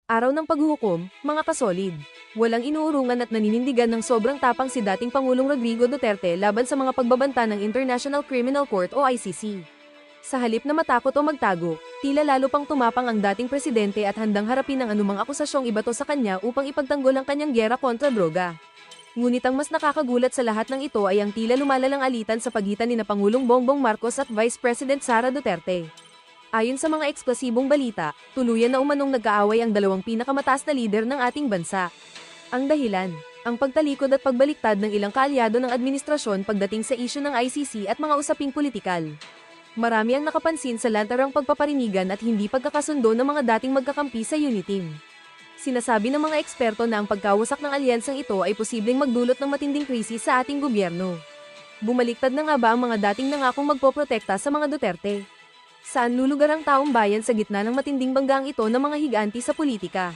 Araw ng paghuhukom, mga kasolid. Walang inuurungan at naninindigan ng sobrang tapang si dating Pangulong Rodrigo Duterte laban sa mga pagbabanta ng International Criminal Court o ICC. Sa halip na matakot o magtago, tila lalo pang tumapang ang dating presidente at handang harapin ang anumang akusasyong ibato sa kanya upang ipagtanggol ang kanyang giyera kontra droga. Ngunit ang mas nakakagulat sa lahat ng ito ay ang tila lumalalang alitan sa pagitan ni na Pangulong Bongbong Marcos at Vice President Sara Duterte. Ayon sa mga eksklusibong balita, tuluyan na umanong nagkaaway ang dalawang pinakamataas na lider ng ating bansa. Ang dahilan, ang pagtalikod at pagbaliktad ng ilang kaalyado ng administrasyon pagdating sa isyu ng ICC at mga usaping politikal. Marami ang nakapansin sa lantarang pagpaparinigan at hindi pagkakasundo ng mga dating magkakampi sa Uniteam. Sinasabi ng mga eksperto na ang pagkawasak ng alyansang ito ay posibleng magdulot ng matinding krisis sa ating gobyerno. Bumaliktad na nga ba ang mga dating nangakong magpoprotekta sa mga Duterte? Saan lulugar ang taong bayan sa gitna ng matinding banggang ito ng mga higanti sa politika?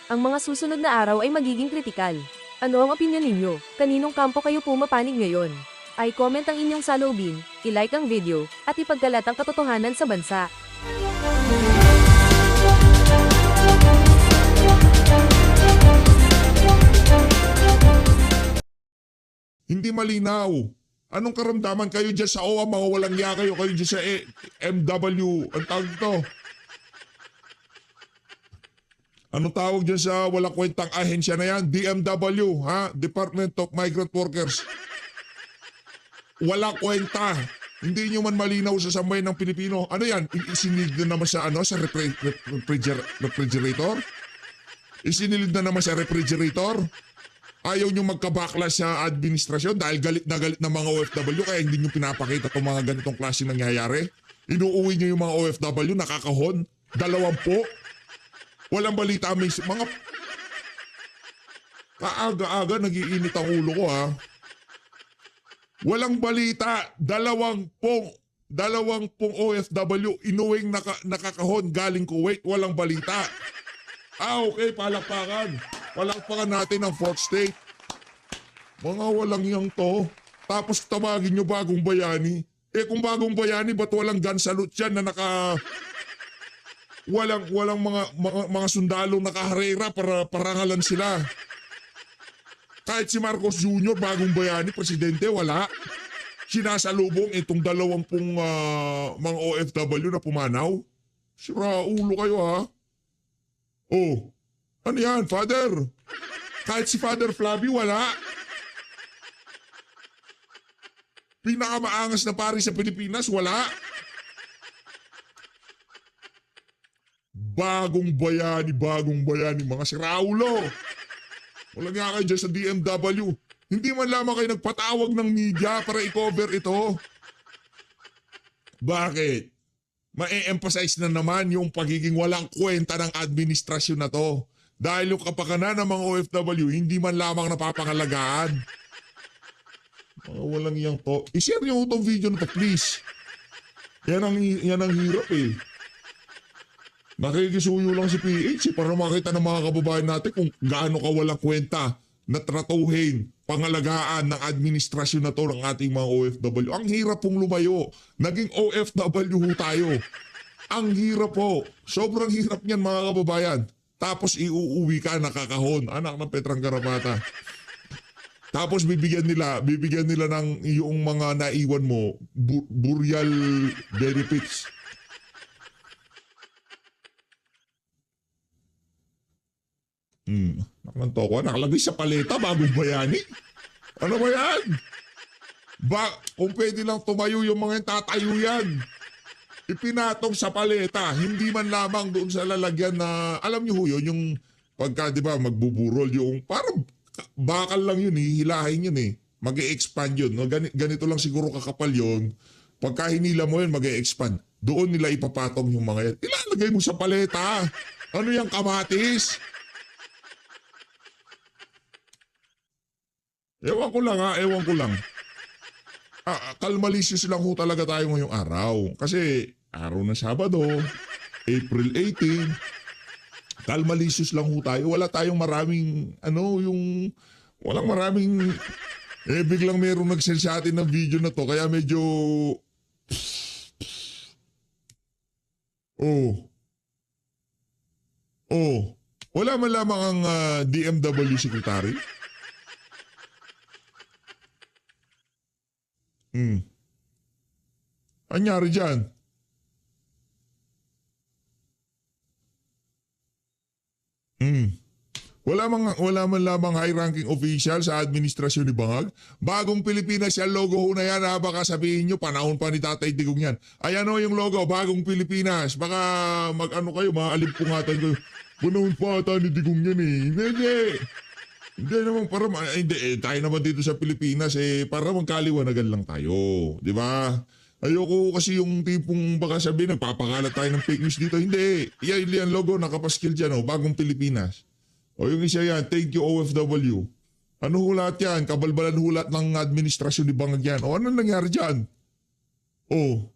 Ang mga susunod na araw ay magiging kritikal. Ano ang opinyon ninyo? Kaninong kampo kayo pumapanig ngayon? Ay comment ang inyong saloobin, i-like ang video, at ipagkalat ang katotohanan sa bansa. Hindi malinaw. Anong karamdaman kayo dyan sa OWA? Mga walang niya kayo dyan sa MW. Ang tawag ito? Anong tawag dyan sa walang kwentang ahensya na yan? DMW, ha? Department of Migrant Workers. Walang kwenta. Hindi nyo man malinaw sa sambayan ng Pilipino. Ano yan? Isinilid na naman sa sa refrigerator? Isinilid na naman sa refrigerator? Ayaw nyo magkabaklas sa administrasyon dahil galit na galit ng mga OFW kaya hindi nyo pinapakita itong mga ganitong klase nangyayari. Inuuwi nyo yung mga OFW, nakakahon. 20. Walang balita, mga kaaga-aga nagiinit ang ulo ko, ha. Walang balita, 20 OFW inuwing nakakahon galing Kuwait, walang balita. Okay, palakpakan. Palakpakan natin ang fourth state. Mga walang yang to. Tapos tawagin nyo Bagong Bayani. Kung Bagong Bayani, ba't walang gun salute yan na walang mga sundalong nakaharera para parangalan sila. Kahit si Marcos Jr., Bagong Bayani, presidente, wala. Sinasalubong itong 20 mga OFW na pumanaw. Sira ulo kayo, ha? Oh, ano yan, Father? Kahit si Father Flavio, wala. Pinakamaangas na pari sa Pilipinas, wala. Bagong bayani, mga siraulo. Wala nga kayo dyan sa DMW. Hindi man lamang kayo nagpatawag ng media para i-cover ito. Bakit? Ma-emphasize na naman yung pagiging walang kwenta ng administrasyon na to. Dahil yung kapakanan ng mga OFW, hindi man lamang napapangalagaan. Mga walang iyang to. I-share nyo itong video na to, please. Yan ang hirap, eh. Nakikisuyo lang si PH para makita ng mga kababayan natin kung gaano ka walang kwenta na tratuhin, pangalagaan ng administrasyon na to ng ating mga OFW. Ang hirap pong lumayo. Naging OFW tayo. Ang hirap po. Sobrang hirap niyan mga kababayan. Tapos iuuwi ka nakakahon. Anak ng Petrang Garapata. Tapos bibigyan nila ng yung mga naiwan mo, burial benefits. Nakanto ko, nakalagay sa paleta, Bagong Bayani. Ano ba yan? Kung pwede lang tumayo yung mga tatayo yan. Ipinatong sa paleta, hindi man lamang doon sa lalagyan na, alam niyo ho yun, yung pagka, di ba, magbuburol yung, parang bakal lang yun, hihilahin yun eh. Mag-e-expand yun. No? Ganito lang siguro kakapal yun. Pagka hinila mo yun, mag-e-expand. Doon nila ipapatong yung mga yan. Ilalagay mo sa paleta. Ano yung kamatis? Ewan ko lang. Kalmalisis lang ho talaga tayo ngayong araw. Kasi araw na Sabado, April 18, kalmalisis lang ho tayo. Wala tayong maraming, walang maraming, biglang merong nag-send sa atin ng video na to. Kaya medyo, oh, Wala man lamang ang DMW secretary? Anyari dyan? Wala man lamang high-ranking official sa administrasyon ni Bangag. Bagong Pilipinas yan, logo ho na yan ha. Baka sabihin nyo, panahon pa ni Tatay Digong yan. Ayan o yung logo, Bagong Pilipinas. Baka mag-ano kayo, maaalimpungatan kayo. Panahon pa ata ni Digong yan eh. Hindi. Hindi naman para, tayo naman dito sa Pilipinas para magkaliwanagan lang tayo. Di ba? Ayoko kasi yung tipong baka sabihin, nagpapakalat tayo ng fake news dito. Hindi. Yan logo, nakapaskil dyan o, Bagong Pilipinas. O yung isa yan, thank you OFW. Ano hulat yan? Kabalbalan hulat ng administrasyon ni Bangag yan. O ano nangyari dyan? O,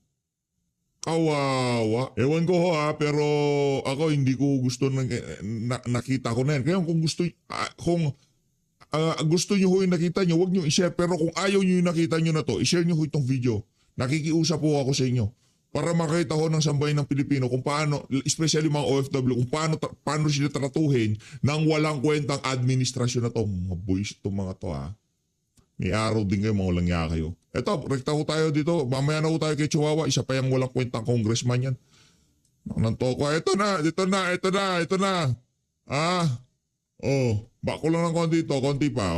kawawa. Ewan ko ho pero ako hindi ko gusto nakita ko na yan. Kaya kung gusto nyo ho yung nakita nyo, huwag nyo i-share. Pero kung ayaw nyo yung nakita nyo na to, i-share nyo ho itong video. Nakikiusap po ako sa inyo. Para makita ko ng sambayan ng Pilipino kung paano, especially mga OFW, kung paano sila tratuhin ng walang kwentang administrasyon na to. Mga boys itong mga to ha. May araw din kayo, mga walang niya kayo. Eto, rekta ko tayo dito. Mamaya na ko tayo kay Chihuahua. Isa pa yung walang kwentang congressman yan. Nantoko. Ito na. Bako lang ng konti ito. Konti pa.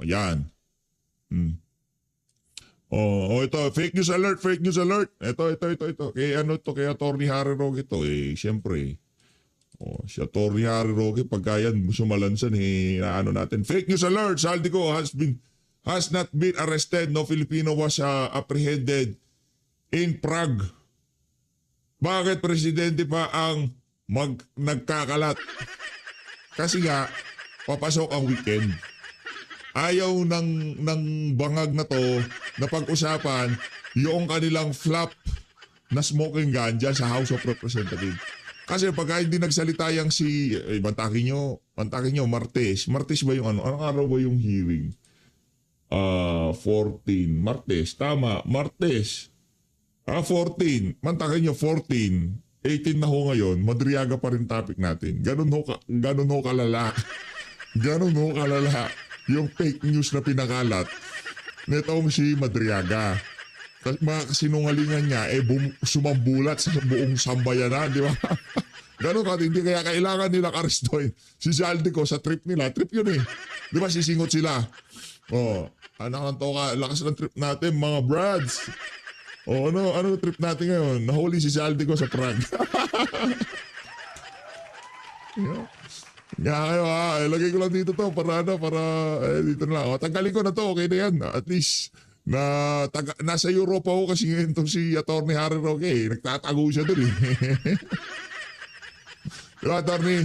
Yan. Ito, fake news alert. Ito. Kay Atty. Harry Roque ito, siyempre. Si Atty. Harry Roque, pagka yan sumalansan, natin. Fake news alert, Zaldico has not been arrested. No Filipino was apprehended in Prague. Bakit presidente pa ang nagkakalat? Kasi nga, papasok ang weekend. Ayaw ng Bangag na to na pag-usapan yung kanilang flop na smoking gun dyan sa House of Representatives. Kasi pagka hindi nagsalita yung bantakin nyo, Martes ba yung ano? Anong araw ba yung hearing? 14. Martes. Tama. Martes. 14. Bantakin nyo, 14. 18 na ho ngayon. Madriaga pa rin topic natin. Ganun ho kalala. Ganun ho kalala. Yung fake news na pinakalat nitong si Madriaga. Mga kasinungalingan niya, sumambulat sa buong sambayanan, di ba? Ganun ka, hindi kaya kailangan nila arestuhin. Si Zaldico sa trip nila, trip yun eh. Di ba, sisingot sila. Anak ng toka, lakas ng trip natin, mga brads. Ano trip natin ngayon? Nahuli si Zaldico sa Prague. Yeah. Nga kayo ilagay ko lang dito to para dito na lang. Tanggalin ko na to, okay na yan. At least, nasa Europa ko kasi ngayon itong si Atty. Harry Roque. Nagtatago siya dun eh. Diba, Atty.?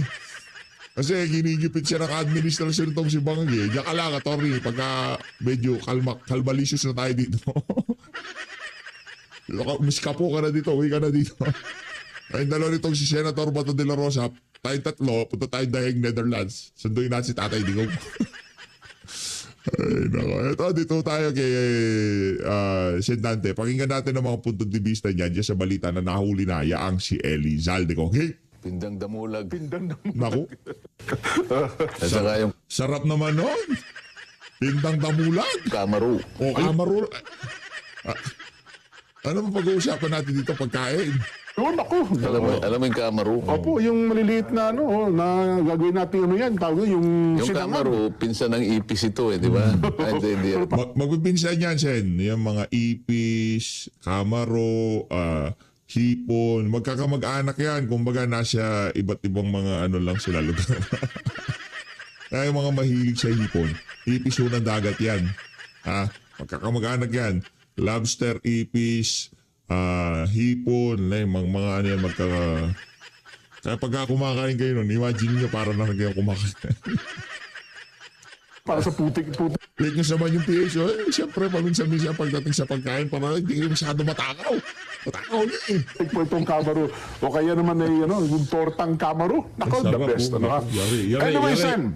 Kasi ginigipit siya ng administrasyon itong si Bangag eh. Diyan ka lang, Atty. Pagka medyo kalmalicious na tayo dito. Miskapo ka na dito, uwi ka na dito. Ay, dalawa nitong si Senator Bato de la Rosa, tayong tatlo, punta tayong dahing Netherlands. Sunduin natin si Tatay Digong. Ay, nako. Ito, dito tayo kay Sendante. Pakinggan natin ang mga punto de vista niya dyan sa balita na nahuli na yaang si Eli Zaldico. Okay? Pindang damulag. Naku. At saka yung Sarap naman nun. Pindang damulag. Kamaru. Kamaru. Ano mo pag-uusapan natin dito pagkain? Yun, ako. Alam mo yung Kamaru? Opo, yung maliliit na na gagawin natin yan, tawag yung Yung sinangag. Kamaru, pinsan ng ipis ito di ba? Hindi. Magpipinsan yan, Sen. Yung mga ipis, kamaro, hipon. Magkakamag-anak yan. Kumbaga nasa iba't ibang mga ano lang sila lugar. Kaya yung mga mahilig sa hipon. Ipis ho ng dagat yan. Magkakamag-anak yan. Lobster, ipis, hipon, mga ano yan, kaya pagka kumakain kayo nun, imagine nyo para na kayo kumakain. Para sa putik. Like nyo naman yung PH, siyempre paminsan-minsan pagdating sa pagkain, para hindi kayo masyado matakaw. Matakaw niya eh. Po itong kamaru. O kaya naman yung tortang kamaru. Nako, the Sarap best. po. Yari. Anyway, Sen,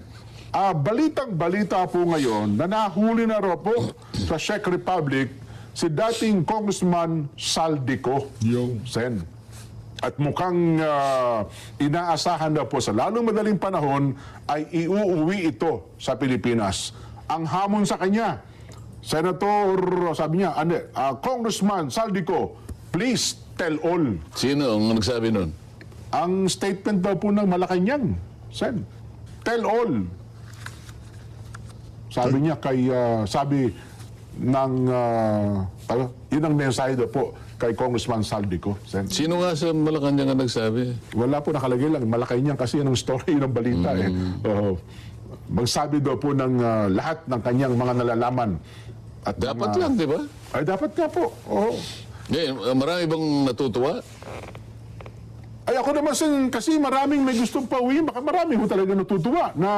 balitang-balita po ngayon na nahuli na raw po sa Czech Republic si dating Congressman Zaldico. Yung Sen. At mukhang inaasahan na po sa lalong madaling panahon ay iuuwi ito sa Pilipinas. Ang hamon sa kanya, Senator, sabi niya, Congressman Saldico, please tell all. Sino ang nagsabi nun? Ang statement daw po ng Malacanang, Sen. Tell all. Sabi niya sabi ng, yun ang mensahe daw po kay Congressman Saldico, Sen. Sino nga sa Malacanang ang nagsabi? Wala po nakalagay lang. Malacanang kasi yun ang story, yun ang balita. Magsabi daw po ng lahat ng kanyang mga nalalaman. At Dapat lang, di ba? Ay, dapat nga po. Oo. Marami bang natutuwa? Ay, ako naman, Sen, kasi maraming may gustong pauwi. Baka marami ho talaga natutuwa na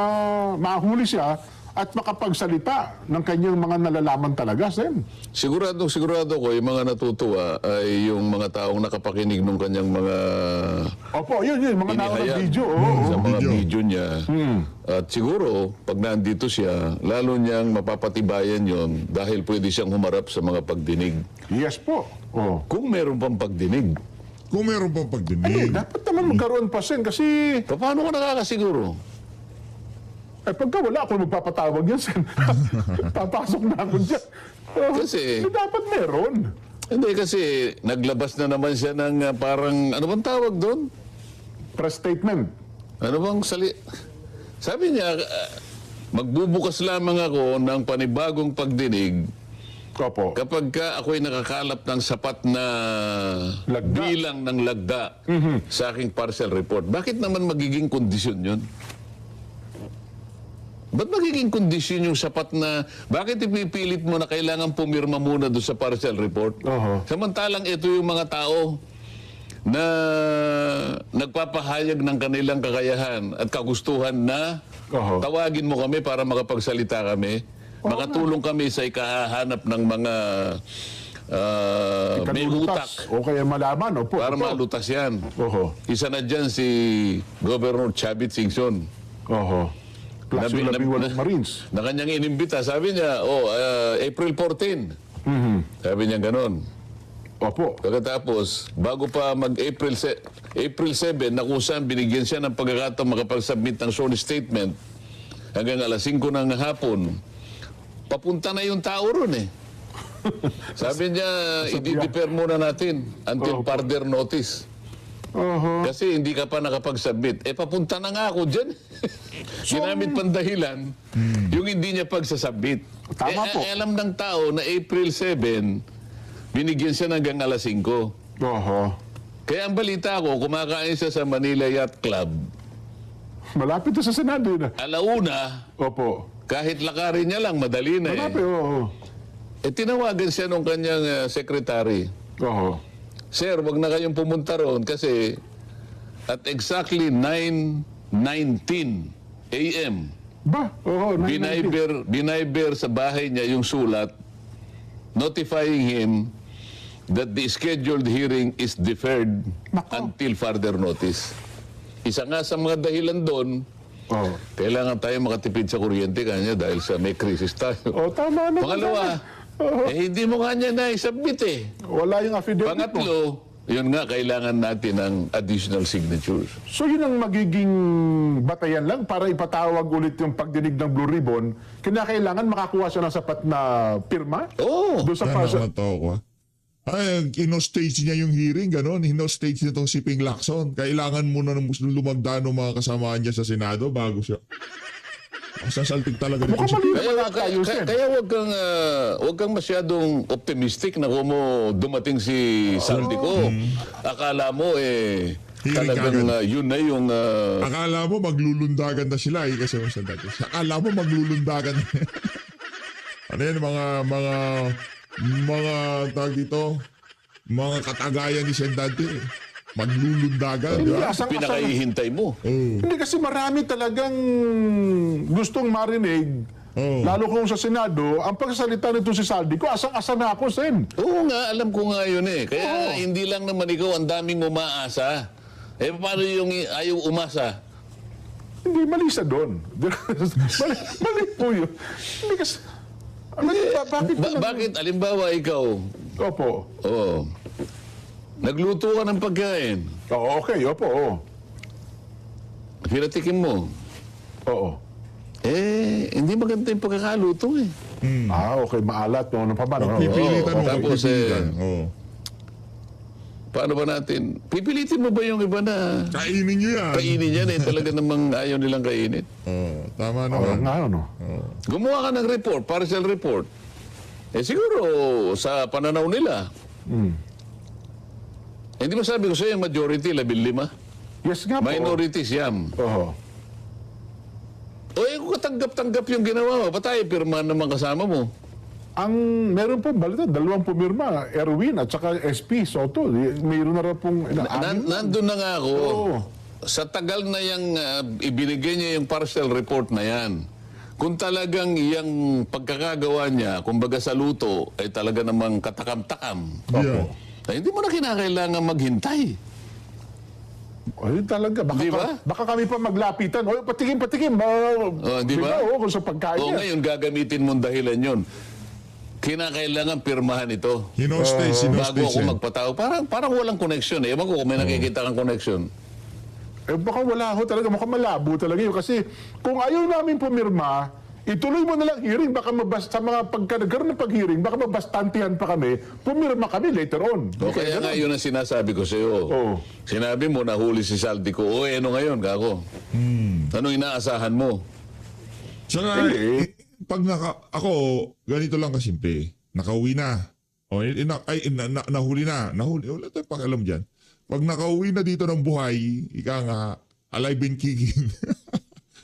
mahuli siya at makapagsalita ng kanyang mga nalalaman talaga, Sen. Sigurado ko, yung mga natutuwa ay yung mga taong nakapakinig ng kanyang mga Opo, yun, mga naunang inihayag video. sa mga Video. video niya. At siguro, pag nandito siya, lalo niyang mapapatibayan yon dahil pwede siyang humarap sa mga pagdinig. Yes po. Oh. Kung meron pang pagdinig, Kung meron pang Ay, pagdinig, dapat naman magkaroon pa, Sen, kasi paano ka nakakasiguro? pagka wala ako magpapatawag yan, Sen. Papasok na ako dyan. Kasi- dapat meron. Hindi kasi naglabas na naman siya ng parang, ano bang tawag doon? Press statement. Ano bang Sabi niya, magbubukas lamang ako ng panibagong pagdinig Opo. kapag ka ako'y nakakalap ng sapat na Lagda. bilang ng lagda sa aking parcel report. Bakit naman magiging kondisyon yun? Ba't magiging kondisyon yung sapat na... Bakit ipipilit mo na kailangan pumirma muna doon sa parcel report? Oho. Samantalang ito yung mga tao na nagpapahayag ng kanilang kakayahan at kagustuhan na Oho. tawagin mo kami para makapagsalita kami. Makatulong kami sa ikahanap ng mga may utak Ikanulutas. O kaya malaman. Opo. para Opo. malutas yan. Oho. Isa na dyan si Governor Chavit Singson. Oho. Klase Nabi- 18 Marines. Na kanyang inimbita. Sabi niya, April 14. Sabi niya ganon. Opo. Pagkatapos, bago pa mag-April 7, na kung saan binigyan siya ng pagkakataon makapag-submit ng sworn statement hanggang alas 5 ng hapon, papunta na yung tao ron eh. Sabi niya, i-defer muna natin until further notice. Oho. Kasi hindi ka pa nakapag-submit. Papunta na nga ako dyan. Ginamit pang dahilan, yung hindi niya pagsasubmit. Tama po. Alam ng tao na April 7, binigyan siya hanggang alas 5. Oho. Kaya ang balita ko, kumakain siya sa Manila Yacht Club. Malapit to sa Senado na. Alauna, Opo. kahit lakarin niya lang, madali na Malapit, oo. tinawagan siya nung kanyang secretary. Oho. Sir, wag na kayong pumunta roon kasi at exactly 9:19 a.m. Ba? Oo. Binayber sa bahay niya yung sulat notifying him that the scheduled hearing is deferred Nako. until further notice. Isa nga sa mga dahilan doon, Oo. kailangan tayo makatipid sa kuryente kanya dahil sa may krisis tayo. Oh, tama na. Pangalawa, hindi mo nga niya na-submit eh. Wala yung affidavit mo. Pangatlo, yun nga, kailangan natin ng additional signatures. So yun ang magiging batayan lang para ipatawag ulit yung pagdinig ng Blue Ribbon. Kinakailangan makakuha siya ng sapat na pirma? Oo. Doon sa Sana parcel. matawa ko. Ay, ino-stage niya yung hearing, gano'n. Ino-stage niya itong si Ping Lacson. Kailangan muna lumagda ng mga kasama niya sa Senado bago siya. Sasaltig talaga nito Mukhang si mali Kaya, naman ang tayo, Sen. kaya wag kang masyadong optimistic na kung mo dumating si Saldico. Akala mo Hiling talagang agad. yun na yung Akala mo maglulundagan na sila eh, kasi sa dati. Akala mo maglulundagan. Ano yan, mga tag dito, mga katagayan ni Sendante. Maglulundagan, di Hindi, ba? asang-asang. pinakahihintay mo. Hindi kasi marami talagang gustong marinig. Lalo kung sa Senado, ang pagsasalita nito si Saldi ko, asang-asa na ako, Sen. Oo nga, alam ko nga yun eh. Kaya hindi lang naman ikaw ang daming umaasa. Paano yung ayaw umasa? Hindi, mali siya doon. mali po yun. Hindi kasi... Bakit? Bakit, alimbawa ikaw, Opo. oo, Nagluto ka ng pagkain. Oo, okay, opo, oo. Pinatikim mo. Oo. Hindi maganda yung pagkakaluto eh. Okay, maalat, no? Ano pa ba? No? Pipilitan mo. tapos, pipilitan. Oo. Paano ba natin? Pipilitin mo ba yung iba na Kainin nyo yan. kainin yan eh? Talaga namang ayaw nilang kainin. Oo, tama Oo naman. nga, ano? Gumawa ka ng report, partial report. Siguro sa pananaw nila. Hindi ba sabi ko sa'yo, majority, 15? Yes nga po. Minority, siyam. Oo. Kung katanggap-tanggap yung ginawa mo, patay, pirmahan naman kasama mo. Ang meron po balita, 2 pumirma, Erwin at saka SP Soto. Mayroon na rin pong Nandun na nga ako. Oo. Sa tagal na yung ibinigay niya yung partial report na yan, kung talagang yung pagkakagawa niya, kumbaga sa luto, ay talaga namang katakam-takam, Yeah. ay hindi mo na kinakailangan maghintay. Ay, talaga. Baka, Di ba? baka kami pa maglapitan. O, patikim. Di ba? Oo, kung sa pagkain O niya. ngayon, gagamitin mong dahilan yun. Kinakailangan pirmahan ito. Hinostes, Bago hinostes ako yan. magpatao. Parang walang connection eh. Ewan ko kung may nakikita kang connection. Baka wala ho talaga. Mukhang malabo talaga yun. Kasi kung ayaw namin pumirma, ituloy mo na lang hearing. Baka sa mga pagkagaroon ng pag-hearing, baka mabastantihan pa kami. Pumirma kami later on. O kaya nga yun ang sinasabi ko sa iyo. Oo. Sinabi mo, nahuli si Saldi ko. Ano ngayon, kako? Anong inaasahan mo? Tsaka, Hindi. pag ako, ganito lang kasimple. Nakauwi na. Nahuli na. Wala tayong pakialam dyan. Pag nakauwi na dito ng buhay, ika nga, alive and kicking.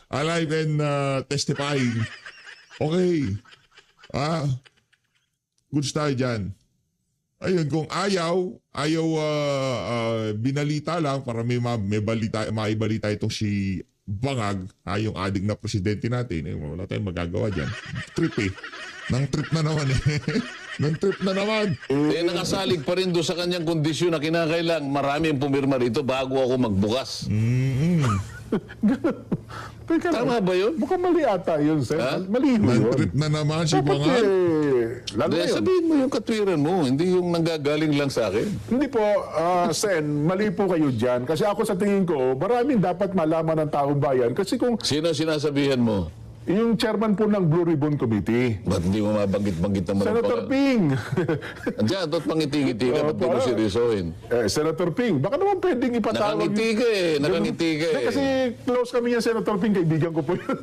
Alive and testifying. Okay. Goods tayo dyan. Ayun, kung ayaw binalita lang para may maibalita itong si Bangag, yung adik na presidente natin, wala tayong magagawa dyan. Trip eh. Nang trip na naman eh. Nang trip na naman. Nakasalig pa rin doon sa kanyang kondisyon na kinakailang marami ang pumirma rito bago ako magbukas. Teka lang. Tama ba yun? Mukhang mali ata yun, sir. Ha? Mali ho Nang yun. trip na naman si Dapat Bangag. lalo Hindi, na yun. sabihin mo yung katwiran mo, hindi yung nanggagaling lang sa akin. Hindi po, Sen, mali po kayo dyan. Kasi ako sa tingin ko, maraming dapat malaman ng taong bayan. Kasi kung Sino sinasabihan mo? yung chairman po ng Blue Ribbon Committee, Ba't hindi mo mabanggit-banggit naman ang Senator pangalan? Ping. Andiyan, doon pangiti-ngiti ka, ba't di mo seryosohin? Senator Ping, baka naman pwedeng ipatawag. Nakangiti ka eh, nakangiti ka Hindi, eh. kasi close kami yan, Senator Ping. Kaibigan ko po yun.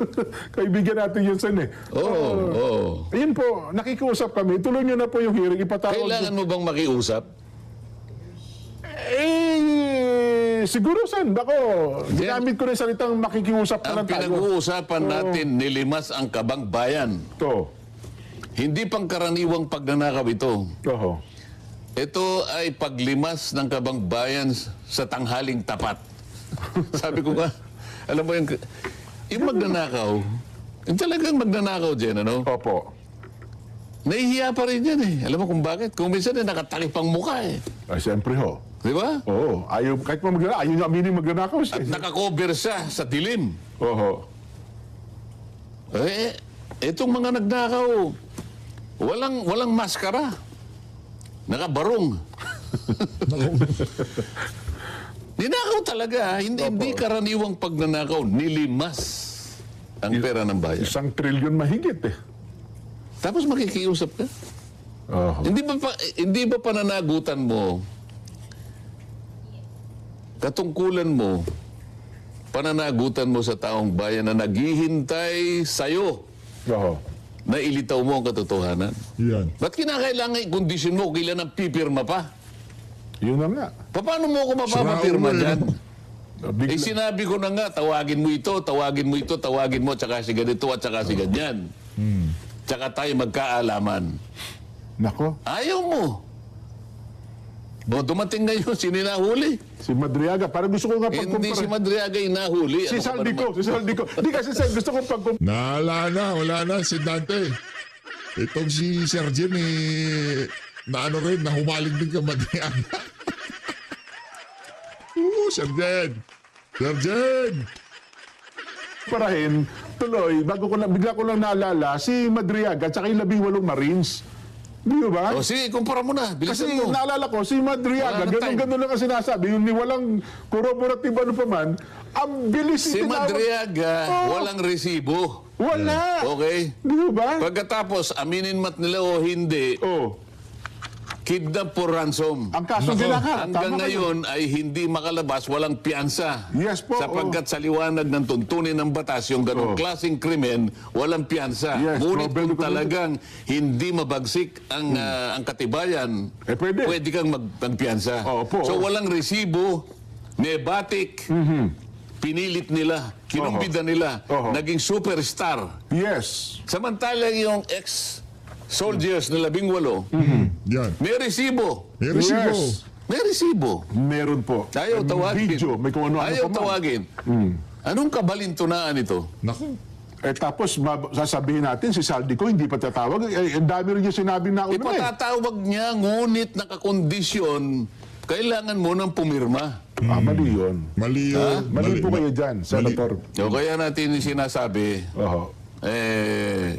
Kaibigan natin yun, Sen eh. Oo. Ayun po, nakikiusap kami. Tuloy nyo na po yung hearing. Ipatawag. Kailangan mo bang makiusap? Siguro, Sen. Bako, ginamit ko rin salitang makikiusap pa Ang lang tayo. pinag-uusapan natin, nilimas ang kabang bayan. Ito. Hindi pangkaraniwang pagnanakaw ito. Oho. Ito ay paglimas ng kabang bayan sa tanghaling tapat. Sabi ko nga, alam mo yung magnanakaw, yung talagang magnanakaw dyan, ano? Opo. Nahihiya pa rin yan eh. Alam mo kung bakit? Kung minsan nakatakip ang mukha eh. Ay, siyempre ho. Di ba? Oo. Ayaw, kahit pa magnanakaw, ayaw niya aminin magnanakaw siya. At nakakover siya sa dilim. Oho. Itong mga nagnakaw, walang maskara. Nakabarong. Ninakaw talaga. Hindi karaniwang pagnanakaw. Nilimas ang pera ng bayan. 1 trilyon mahigit eh. Tapos makikiusap ka. Oho. Hindi ba pananagutan mo, katungkulan mo, pananagutan mo sa taong bayan na naghihintay sa'yo Oho. na ilitaw mo ang katotohanan? Yan. Ba't kinakailangan i-kondisyon mo kailan ang pipirma pa? Yun na nga. Paano mo ako mapapapirma Sira dyan? Bigla. Sinabi ko na nga, tawagin mo ito, tawagin mo ito, tawagin mo, tsaka si ganito at tsaka si ganyan. Tsaka tayo magkaalaman. Nako. Ayaw mo. Dumating ngayon, sino nahuli? Si Madriaga, parang gusto ko nga Hindi si pagkumpara. Madriaga yung nahuli. Si Ano ka ba Saldi ko, naman? si Saldi ko. Hindi kasi Sen, gusto ko pagkumpara. Wala na, si Dante. Itong si Sergeant nahumaling din ka Madriaga. Sergeant! Parahin, tuloy, bigla ko lang naalala, si Madriaga at saka yung 18 Marines. Di ba? O sige, kumpara mo na. Kasi Bilisan mo. naalala ko, si Madriaga, Wala na time. ganun lang ang sinasabi, yung ni walang corroborative ano pa man, ang bilis Si itinawag. Madriaga, Oo. walang resibo. Wala. Okay? Di ba? Pagkatapos, aminin mat nila o hindi, Oh, kidnap for ransom. ang kaso Nako, nila ka. Hanggang Tama kayo. ngayon ay hindi makalabas, walang piyansa. Yes po, Sapagkat sa liwanag ng tuntunin ng batas, yung ganong klaseng krimen, walang piyansa. Yes, Ngunit probable kung ko talagang hindi mabagsik ang katibayan, Eh, pwede. kang magpiyansa. Opo. So walang resibo, nebatik, pinilit nila, kinumbida nila, Oho. naging superstar. Yes. Samantalang yung ex-soldiers na 18, Yan. may resibo. May resibo. Yes. May resibo. Meron po. Ayaw May tawagin. Video, may kung ano-ano Ayaw pa man. tawagin. Anong kabalintunaan ito? Naku. Eh tapos sasabihin natin si Saldico hindi pa tatawag. Eh, ang dami rin yung sinabi na una eh. Ipatatawag niya, ngunit nakakondisyon, kailangan mo nang pumirma. Mali yun. Mali yun. Mali po kayo dyan, Senator. O kaya natin sinasabi, Oho.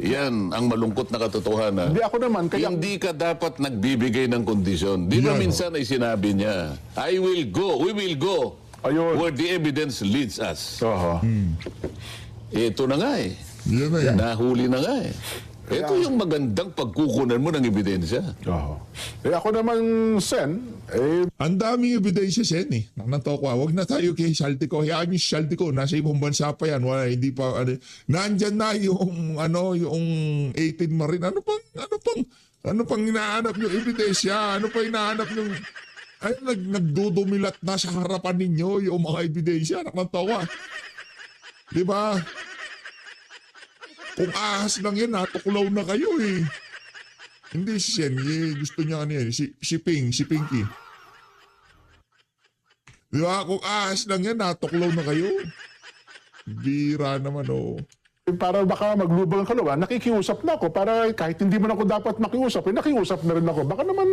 yan ang malungkot na katotohanan. Hindi ako naman, kaya... Hindi ka dapat nagbibigay ng kondisyon. Di ba Yan, minsan ay sinabi niya, I will go, we will go, Ayun. where the evidence leads us. Oho. Ito na nga eh. Yan na yan. Nahuli na nga eh. Ito yung magandang pagkukunan mo ng ebidensya. Oho. Eh ako naman, Sen, Ang daming ebidensya, Sen, eh. Nanto ko, wag na tayo kay Saltico. Hayaan yung Saltico, nasa ibang bansa pa yan. Wala, hindi pa, nandyan na yung, yung 18 Marine. Ano pang hinahanap yung ebidensya? Ano pa hinahanap yung, nagdudumilat na sa harapan ninyo yung mga ebidensya. Nanto ko, di ba? Kung ahas lang yan, natuklaw na kayo eh. Hindi si Sen, gusto niya ano yan, si Pinky. Di ba? Kung ahas lang yan, natuklaw na kayo. Bira naman oh. para baka maglubang ang kalawa, nakikiusap na ako para kahit hindi man ako dapat makiusap, nakiusap na rin ako. Baka naman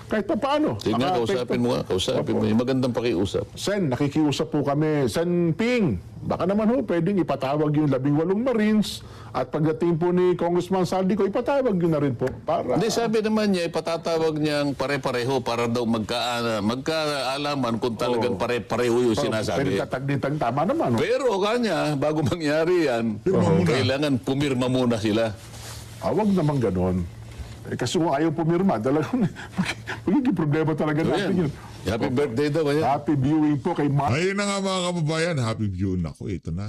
kahit pa paano. Sige nga, kausapin mo nga. Kausapin mo. Yung magandang pakiusap. Sen, nakikiusap po kami. Sen Ping, baka naman pwedeng ipatawag yung 18 Marines at pagdating po ni Congressman Saldico, ipatawag yun na rin po. Para... Hindi, sabi naman niya, ipatatawag niyang pare-pareho para daw magkaalaman kung talagang pare-pareho yung sinasabi. Pwede katagditang tama naman. Pero kanya, bago mangyari yan, Pirma muna. kailangan pumirma muna sila. Wag naman ganon. Kasi kung ayaw pumirma, talagang magiging problema talaga natin yun. Happy birthday daw. Ayan. Happy viewing po kay Mark. Ayun na nga mga kababayan, happy view. Naku, ito na.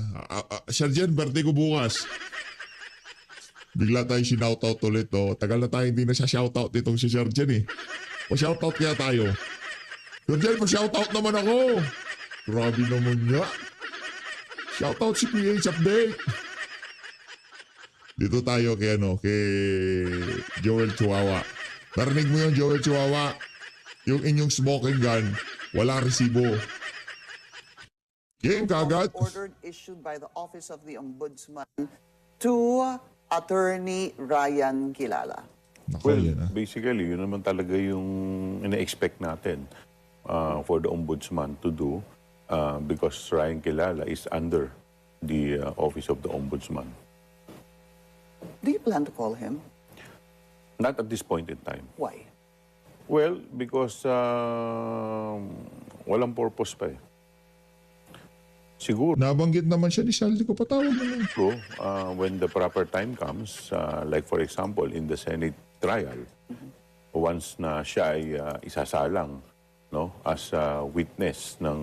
Sergeant, birthday ko bukas. Bigla tayo sinoutout ulit. Oh. Tagal na tayo hindi na siya shoutout itong si Sergeant eh. Pa-shoutout kaya tayo. Sergeant, pa-shoutout naman ako. Grabe naman niya. Shoutout si PH Update. Dito tayo kay kay Joel Chihuahua. Narinig mo yun, Joel Chihuahua? Yung inyong smoking gun, walang resibo. Game kagad. Order issued by the Office of the Ombudsman to Attorney Ryan Kilala. Naku, Well, yan, ah. basically, yun naman talaga yung ina-expect natin for the Ombudsman to do because Ryan Kilala is under the Office of the Ombudsman. Do you plan to call him? Not at this point in time. Why? Well, because walang purpose pa eh. Siguro, Nabanggit naman siya ni Saldi ko, patawag naman. when the proper time comes, like for example, in the Senate trial, once na siya ay isasalang as a witness ng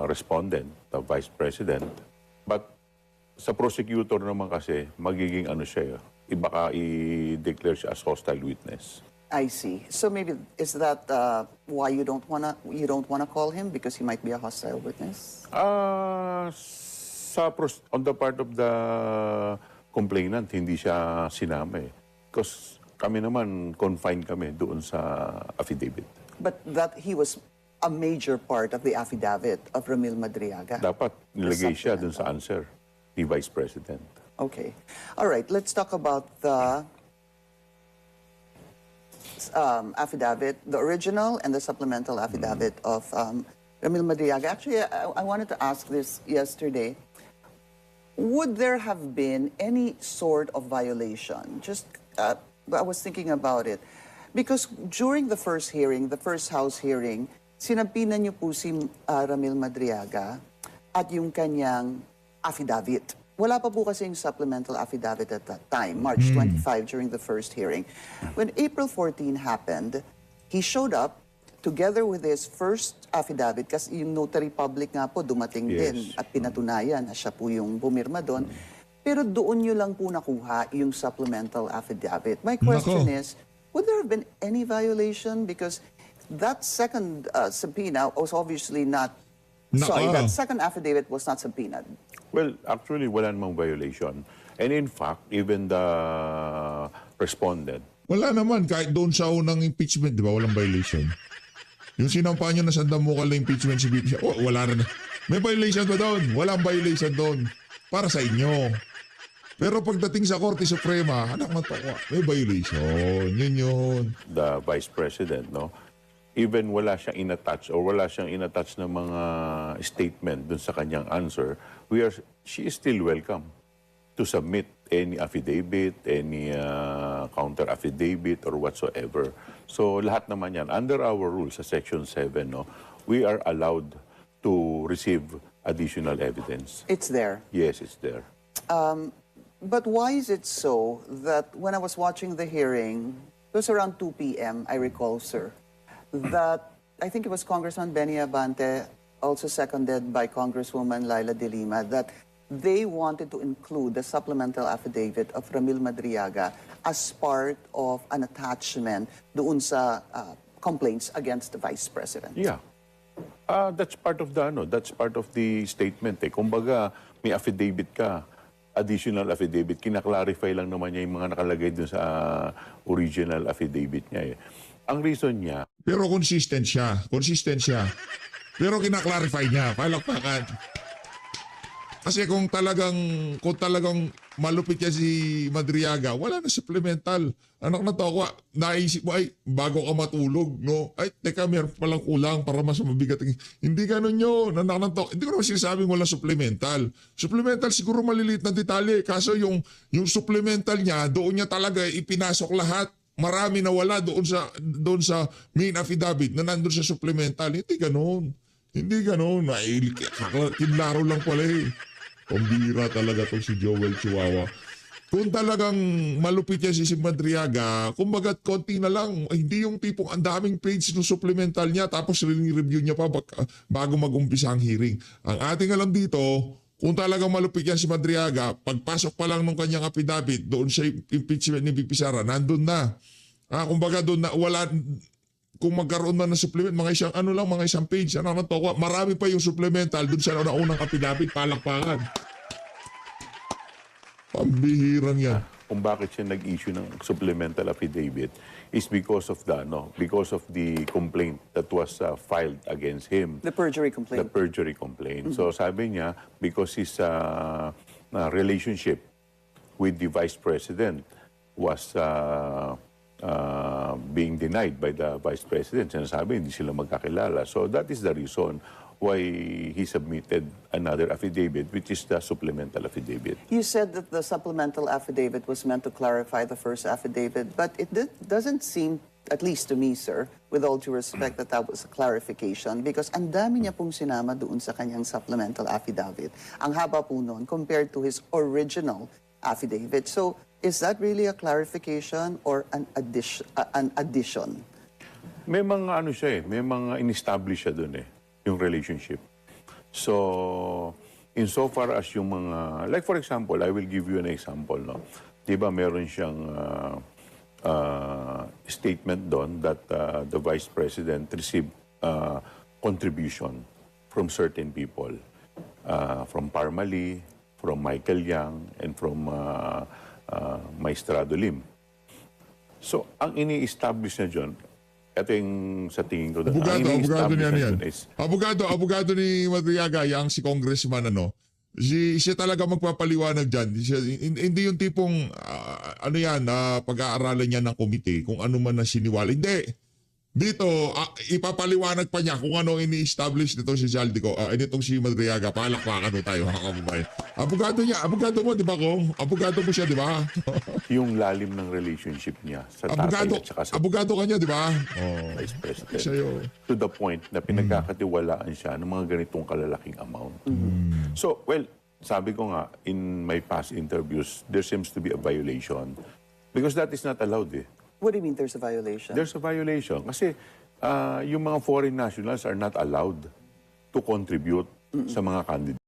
respondent, the Vice President. But sa prosecutor naman kasi, magiging siya, baka i-declare siya as hostile witness. I see. So maybe is that why you don't wanna call him because he might be a hostile witness? On the part of the complainant, hindi siya sinama eh. Because kami naman, confined kami doon sa affidavit. But that he was a major part of the affidavit of Ramil Madriaga. Dapat nilagay siya doon sa answer ni Vice President. Okay. All right. Let's talk about the affidavit, the original and the supplemental affidavit of Ramil Madriaga. Actually, I wanted to ask this yesterday. Would there have been any sort of violation, just I was thinking about it. Because during the first hearing, the first House hearing, sinampinan niyo po si Ramil Madriaga at yung kanyang affidavit. Wala pa po kasi yung supplemental affidavit at that time, March 25 during the first hearing. When April 14 happened, he showed up together with his first affidavit kasi yung notary public nga po dumating Yes. din at pinatunayan na siya po yung bumirma doon. Pero doon nyo lang po nakuha yung supplemental affidavit. My question is, would there have been any violation? Because that second subpoena was obviously not, sorry, that second affidavit was not subpoenaed. Well, actually, wala namang violation. And in fact, even the respondent, Wala naman, kahit doon sa unang impeachment, di ba, walang violation. Yung sinampa nyo na sandamukal na impeachment si VP, wala na. May violation ba doon? Walang violation doon. Para sa inyo. Pero pagdating sa Korte Suprema, anak man to, may violation. Yun. the Vice President, no? Even wala siyang inattach or wala siyang inattach na mga statement dun sa kanyang answer, she is still welcome to submit any affidavit, any counter affidavit or whatsoever. So lahat naman yan, under our rules sa Section 7, no, we are allowed to receive additional evidence. It's there. Yes, it's there. But why is it so that when I was watching the hearing, it was around 2 p.m., I recall, sir, that I think it was Congressman Benny Abante, also seconded by Congresswoman Laila De Lima, that they wanted to include the supplemental affidavit of Ramil Madriaga as part of an attachment doon sa complaints against the Vice President. Yeah. That's part of that's part of the statement. Kumbaga, may affidavit ka, additional affidavit, kinaklarify lang naman niya yung mga nakalagay dun sa original affidavit niya. Ang reason niya, Pero consistent siya. Pero kinaklarify niya, palakpakan. Kasi kung talagang malupit yan si Madriaga, wala na supplemental. Anak na to ako, naisip mo, ay, bago ka matulog, no? Ay, teka, meron palang kulang para mas mabigat. Hindi ganun yun. Anak na to. Hindi ko naman sinasabing wala supplemental. Supplemental, siguro maliliit na detalye. Kaso yung supplemental niya, doon niya talaga ipinasok lahat. Marami na wala doon sa main affidavit na nandun sa supplemental. Hindi ganun. Kinlaro lang pala eh. Pambira talaga tong si Joel Chihuahua. Kung talagang malupit yan si Madriaga, kumbaga konti na lang. Hindi yung tipong ang daming page ng supplemental niya tapos review niya pa bago mag-umpisa ang hearing. Ang ating alam dito, kung talagang malupit yan si Madriaga, pagpasok pa lang ng kanyang affidavit doon sa impeachment ni VP Sara, nandun na. Kumbaga doon na wala, kung magkaroon man ng supplement, mga isang page, marami pa yung supplemental doon sa unang affidavit, palakpakan. Pambihirang yan. kung bakit siya nag-issue ng supplemental affidavit is because of the complaint that was filed against him. The perjury The complaint. perjury complaint. So sabi niya, because his relationship with the Vice President was being denied by the Vice President. Sinasabi, hindi sila magkakilala. So that is the reason why he submitted another affidavit, which is the supplemental affidavit. You said that the supplemental affidavit was meant to clarify the first affidavit, but it doesn't seem, at least to me, sir, with all due respect, that was a clarification because ang dami niya pong sinama doon sa kanyang supplemental affidavit. Ang haba po noon compared to his original affidavit. So, is that really a clarification or an addition? May mga ano siya may mga in-establish siya doon yung relationship. So, insofar as yung mga, like for example, I will give you an example, no? Diba meron siyang statement doon that the Vice President received contribution from certain people, from Parmali, from Michael Yang, and from Maestrado Lim. So, ang ini-establish na dyan, ito yung sa tingin ko. Abogado niya yan. Abogado ni Madriaga, yang si congressman, siya talaga magpapaliwanag dyan. Hindi yung tipong, pag-aaralan niya ng komite, kung ano man na siniwala. Hindi. dito, ipapaliwanag pa niya kung ano ini-establish nito si Zaldico. Itong si Madriaga, palakpakan mo tayo, mga kababayan. Abogado mo, di ba ko? Abogado mo siya, di ba? Yung lalim ng relationship niya sa tatay at saka sa Abogado ka niya, di ba? Vice President. Sa'yo. To the point na pinagkakatiwalaan siya ng mga ganitong kalalaking amount. So, well, sabi ko nga, in my past interviews, there seems to be a violation. Because that is not allowed eh. What do you mean there's a violation? There's a violation. Kasi yung mga foreign nationals are not allowed to contribute sa mga candidates.